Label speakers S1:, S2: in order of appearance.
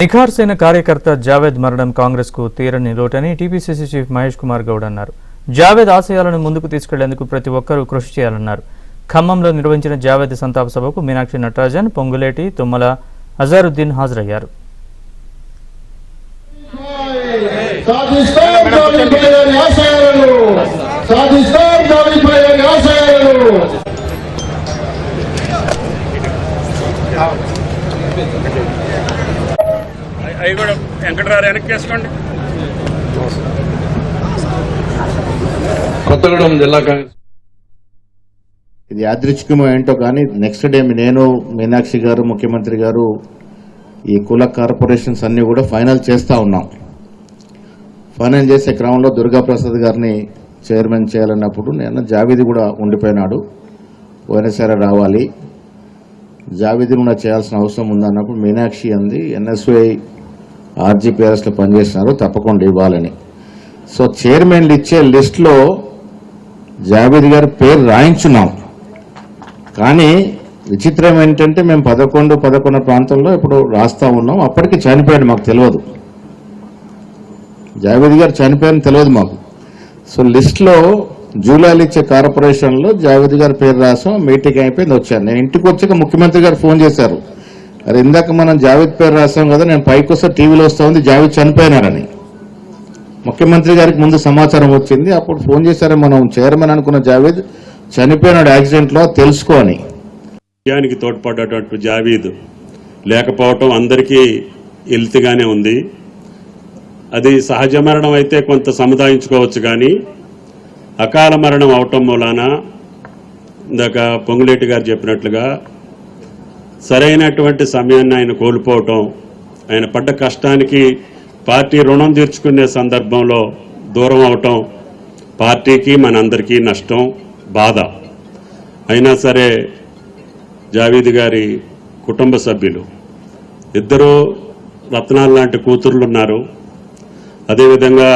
S1: నిఖార్సైన కార్యకర్త జావేద్ మరణం కాంగ్రెస్ కు తీరని లోటని టీపీసీసీ చీఫ్ మహేష్ కుమార్ గౌడ్ అన్నారు. జావేద్ ఆశయాలను ముందుకు తీసుకెళ్లేందుకు ప్రతి ఒక్కరూ కృషి చేయాలన్నారు. ఖమ్మంలో నిర్వహించిన జావేద్ సంతాప సభకు మీనాక్షి నటరాజన్, పొంగులేటి, తుమ్మల అజారుద్దీన్ హాజరయ్యారు.
S2: అవి కూడా వెంకటరావు వెనక్కి వేసుకోండి.
S3: కొత్తగూడెం జిల్లా కాంగ్రెస్
S4: ఇది యాదృచ్ఛికమో ఏంటో కానీ నెక్స్ట్ డే నేను, మీనాక్షి గారు, ముఖ్యమంత్రి గారు ఈ కుల కార్పొరేషన్స్ అన్ని కూడా ఫైనల్ చేస్తా ఉన్నాం. ఫైనల్ చేసే క్రమంలో దుర్గాప్రసాద్ గారిని చైర్మన్ చేయాలన్నప్పుడు నేను జావేద్ కూడా ఉండిపోయినాడు, పోయినసారి రావాలి, జావేద్ కూడా చేయాల్సిన అవసరం ఉందన్నప్పుడు మీనాక్షి అంది ఎన్ఎస్వై ఆర్జీపీఆర్ఎస్లో పనిచేస్తున్నారు, తప్పకుండా ఇవ్వాలని. సో చైర్మన్లు ఇచ్చే లిస్టులో జావేద్ గారి పేరు రాయించున్నాం. కానీ విచిత్రం ఏంటంటే మేము 11 ప్రాంతంలో ఇప్పుడు రాస్తా ఉన్నాం. అప్పటికి చనిపోయాడు, మాకు తెలియదు, జావేద్ గారు చనిపోయారని తెలియదు మాకు. సో లిస్టులో జూలైలో ఇచ్చే కార్పొరేషన్లో జావేద్ గారి పేరు రాసాం. మీటింగ్ అయిపోయింది, వచ్చాను. నేను ఇంటికి వచ్చాక ముఖ్యమంత్రి గారు ఫోన్ చేశారు, అరే ఇందాక మనం జావేద్ పేరు రాసాం కదా, నేను పైకి వస్తే టీవీలో వస్తా ఉంది జావేద్ చనిపోయినారని. ముఖ్యమంత్రి గారికి ముందు సమాచారం వచ్చింది, అప్పుడు ఫోన్ చేశారు, మనం చైర్మన్ అనుకున్న జావేద్ చనిపోయినాడు యాక్సిడెంట్లో, తెలుసుకోని.
S2: విజయానికి తోడ్పడ్డటువంటి జావేద్ లేకపోవటం అందరికీ ఎల్తిగానే ఉంది. అది సహజ మరణం అయితే కొంత సముదాయించుకోవచ్చు, కానీ అకాల మరణం అవటం మూలాన ఇందాక పొంగులేటి గారు చెప్పినట్లుగా సరైనటువంటి సమయాన్ని ఆయన కోల్పోవటం, ఆయన పడ్డ కష్టానికి పార్టీ రుణం తీర్చుకునే సందర్భంలో దూరం అవటం పార్టీకి మనందరికీ నష్టం, బాధ. అయినా సరే జావేద్ గారి కుటుంబ సభ్యులు ఇద్దరు రత్నాలు లాంటి కూతుర్లు ఉన్నారు. అదేవిధంగా